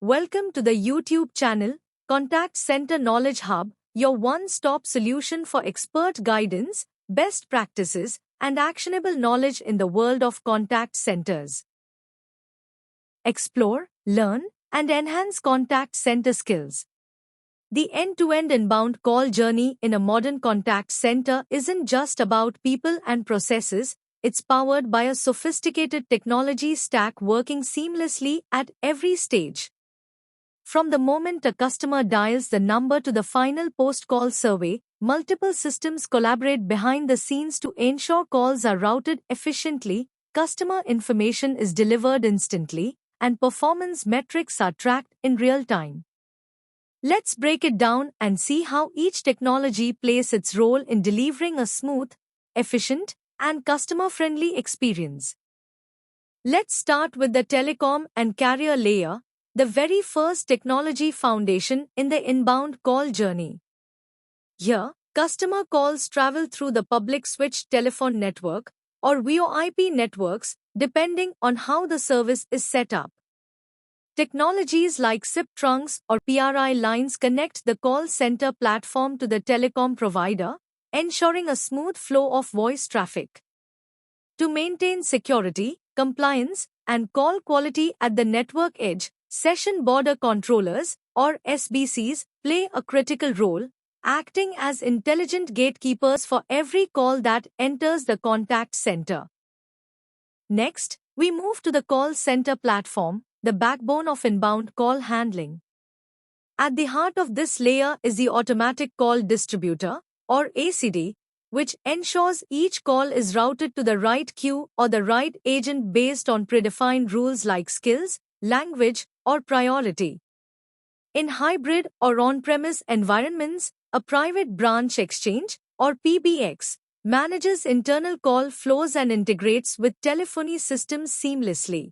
Welcome to the YouTube channel, Contact Center Knowledge Hub, your one-stop solution for expert guidance, best practices, and actionable knowledge in the world of contact centers. Explore, learn, and enhance contact center skills. The end-to-end inbound call journey in a modern contact center isn't just about people and processes, it's powered by a sophisticated technology stack working seamlessly at every stage. From the moment a customer dials the number to the final post-call survey, multiple systems collaborate behind the scenes to ensure calls are routed efficiently, customer information is delivered instantly, and performance metrics are tracked in real time. Let's break it down and see how each technology plays its role in delivering a smooth, efficient, and customer-friendly experience. Let's start with the telecom and carrier layer, the very first technology foundation in the inbound call journey. Here, customer calls travel through the public switched telephone network, or VoIP networks, depending on how the service is set up. Technologies like SIP trunks or PRI lines connect the call center platform to the telecom provider, ensuring a smooth flow of voice traffic. To maintain security, compliance, and call quality at the network edge, Session Border Controllers, or SBCs, play a critical role, acting as intelligent gatekeepers for every call that enters the contact center. Next, we move to the call center platform, the backbone of inbound call handling. At the heart of this layer is the Automatic Call Distributor, or ACD, which ensures each call is routed to the right queue or the right agent based on predefined rules like skills, language, or priority. In hybrid or on-premise environments, a private branch exchange, or PBX, manages internal call flows and integrates with telephony systems seamlessly.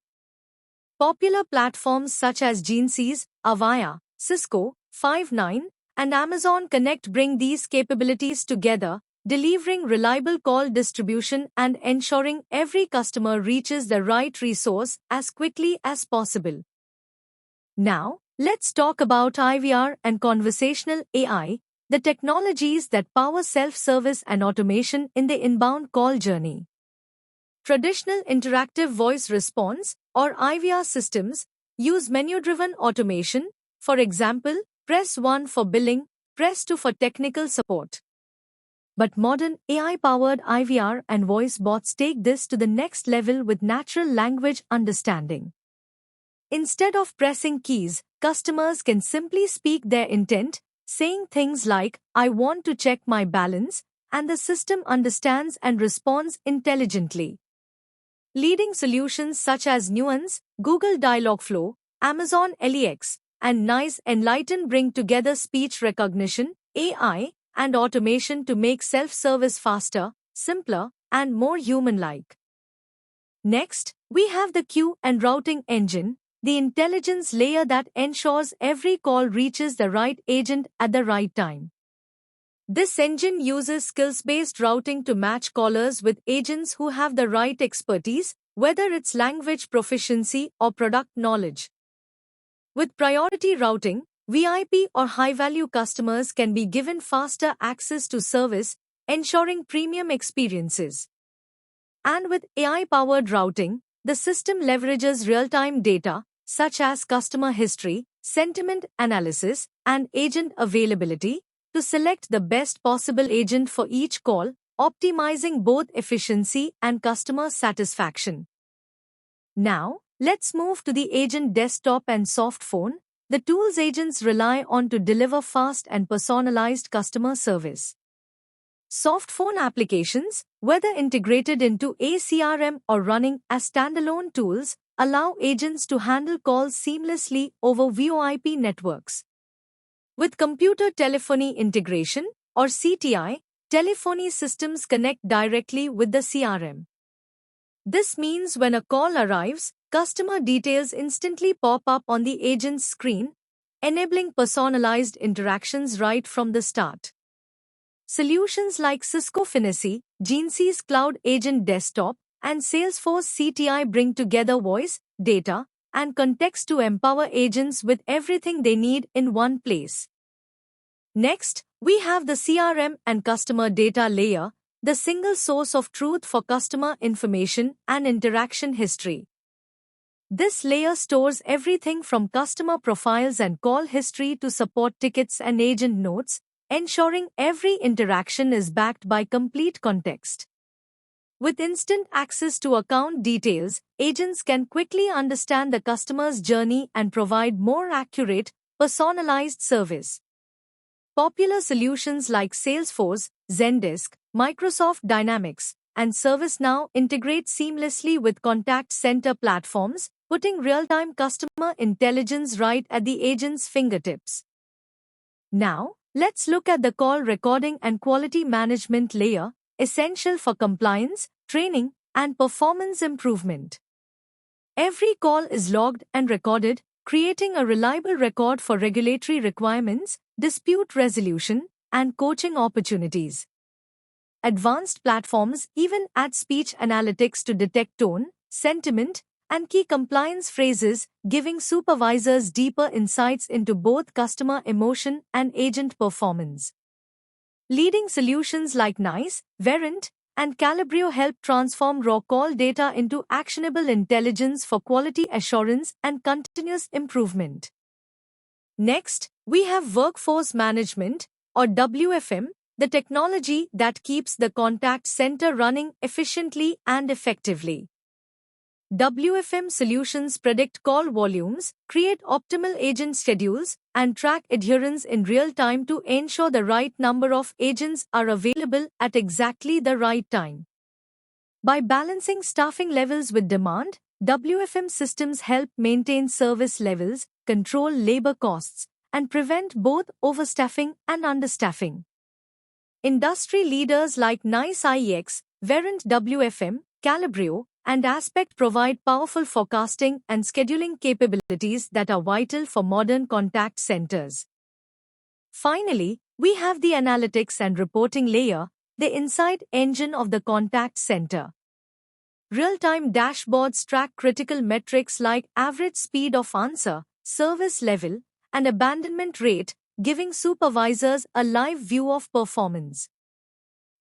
Popular platforms such as Genesys, Avaya, Cisco, Five9, and Amazon Connect bring these capabilities together, delivering reliable call distribution and ensuring every customer reaches the right resource as quickly as possible. Now, let's talk about IVR and conversational AI, the technologies that power self-service and automation in the inbound call journey. Traditional interactive voice response, or IVR systems, use menu-driven automation, for example, press 1 for billing, press 2 for technical support. But modern AI-powered IVR and voice bots take this to the next level with natural language understanding. Instead of pressing keys, customers can simply speak their intent, saying things like, "I want to check my balance," and the system understands and responds intelligently. Leading solutions such as Nuance, Google Dialogflow, Amazon LEX, and NICE Enlighten bring together speech recognition, AI, and automation to make self-service faster, simpler, and more human-like. Next, we have the queue and routing engine, the intelligence layer that ensures every call reaches the right agent at the right time. This engine uses skills-based routing to match callers with agents who have the right expertise, whether it's language proficiency or product knowledge. With priority routing, VIP or high-value customers can be given faster access to service, ensuring premium experiences. And with AI-powered routing, the system leverages real-time data, such as customer history, sentiment analysis, and agent availability, to select the best possible agent for each call, optimizing both efficiency and customer satisfaction. Now, let's move to the agent desktop and soft phone, the tools agents rely on to deliver fast and personalized customer service. Soft phone applications, whether integrated into a CRM or running as standalone tools, allow agents to handle calls seamlessly over VoIP networks. With computer telephony integration, or CTI, telephony systems connect directly with the CRM. This means when a call arrives, customer details instantly pop up on the agent's screen, enabling personalized interactions right from the start. Solutions like Cisco Finicity, Genesys Cloud Agent Desktop, and Salesforce CTI bring together voice, data, and context to empower agents with everything they need in one place. Next, we have the CRM and customer data layer, the single source of truth for customer information and interaction history. This layer stores everything from customer profiles and call history to support tickets and agent notes, ensuring every interaction is backed by complete context. With instant access to account details, agents can quickly understand the customer's journey and provide more accurate, personalized service. Popular solutions like Salesforce, Zendesk, Microsoft Dynamics, and ServiceNow integrate seamlessly with contact center platforms, putting real-time customer intelligence right at the agent's fingertips. Now, let's look at the call recording and quality management layer, essential for compliance, training, and performance improvement. Every call is logged and recorded, creating a reliable record for regulatory requirements, dispute resolution, and coaching opportunities. Advanced platforms even add speech analytics to detect tone, sentiment, and key compliance phrases, giving supervisors deeper insights into both customer emotion and agent performance. Leading solutions like NICE, Verint, and Calibrio help transform raw call data into actionable intelligence for quality assurance and continuous improvement. Next, we have Workforce Management, or WFM, the technology that keeps the contact center running efficiently and effectively. WFM solutions predict call volumes, create optimal agent schedules, and track adherence in real time to ensure the right number of agents are available at exactly the right time. By balancing staffing levels with demand, WFM systems help maintain service levels, control labor costs, and prevent both overstaffing and understaffing. Industry leaders like NICE IEX, Verint WFM, Calibrio, and Aspect provide powerful forecasting and scheduling capabilities that are vital for modern contact centers. Finally, we have the analytics and reporting layer, the insight engine of the contact center. Real-time dashboards track critical metrics like average speed of answer, service level, and abandonment rate, giving supervisors a live view of performance.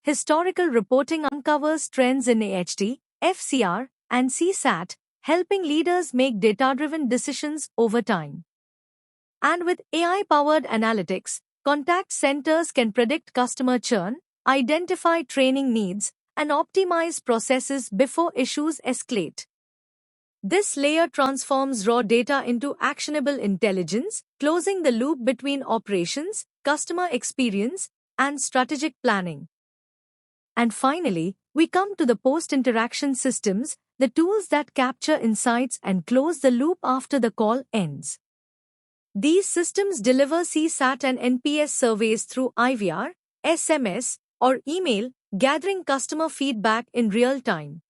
Historical reporting uncovers trends in AHT, FCR, and CSAT, helping leaders make data-driven decisions over time. And with AI-powered analytics, contact centers can predict customer churn, identify training needs, and optimize processes before issues escalate. This layer transforms raw data into actionable intelligence, closing the loop between operations, customer experience, and strategic planning. And finally, we come to the post-interaction systems, the tools that capture insights and close the loop after the call ends. These systems deliver CSAT and NPS surveys through IVR, SMS, or email, gathering customer feedback in real time.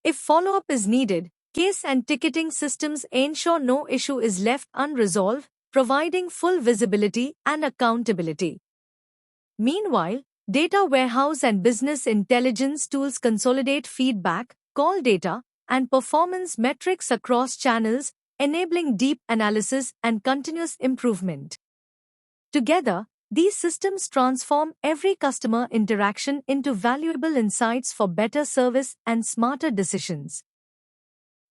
If follow-up is needed, case and ticketing systems ensure no issue is left unresolved, providing full visibility and accountability. Meanwhile, data warehouse and business intelligence tools consolidate feedback, call data, and performance metrics across channels, enabling deep analysis and continuous improvement. Together, these systems transform every customer interaction into valuable insights for better service and smarter decisions.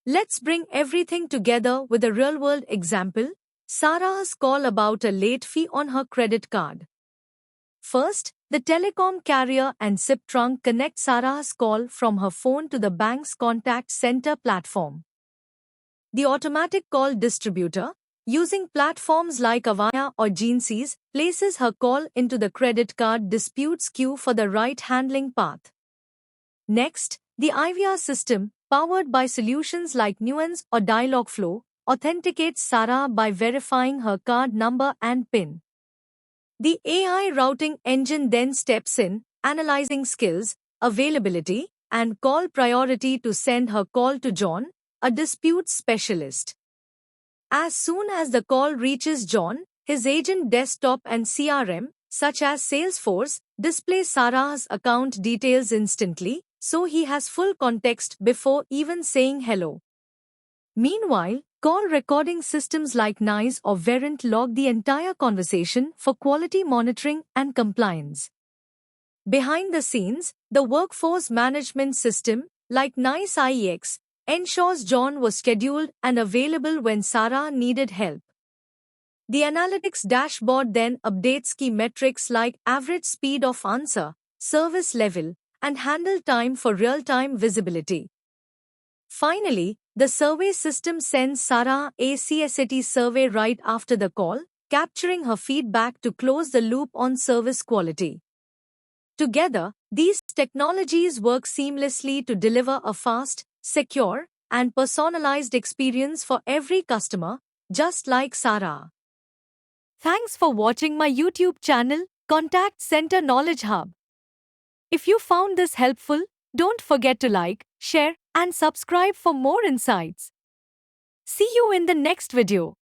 Let's bring everything together with a real-world example, Sarah's call about a late fee on her credit card. First, the telecom carrier and SIP trunk connect Sarah's call from her phone to the bank's contact center platform. The automatic call distributor, using platforms like Avaya or Genesys, places her call into the credit card disputes queue for the right handling path. Next, the IVR system, powered by solutions like Nuance or Dialogflow, authenticates Sarah by verifying her card number and PIN. The AI routing engine then steps in, analyzing skills, availability, and call priority to send her call to John, a dispute specialist. As soon as the call reaches John, his agent desktop and CRM, such as Salesforce, display Sarah's account details instantly, so he has full context before even saying hello. Meanwhile, Call recording systems like NICE or Verint log the entire conversation for quality monitoring and compliance. Behind the scenes, the workforce management system, like NICE IEX, ensures John was scheduled and available when Sarah needed help. The analytics dashboard then updates key metrics like average speed of answer, service level, and handle time for real-time visibility. Finally, the survey system sends Sarah a CSAT survey right after the call, capturing her feedback to close the loop on service quality. Together, these technologies work seamlessly to deliver a fast, secure, and personalized experience for every customer, just like Sarah. Thanks for watching my YouTube channel, Contact Center Knowledge Hub. If you found this helpful, don't forget to like, share, and subscribe for more insights. See you in the next video.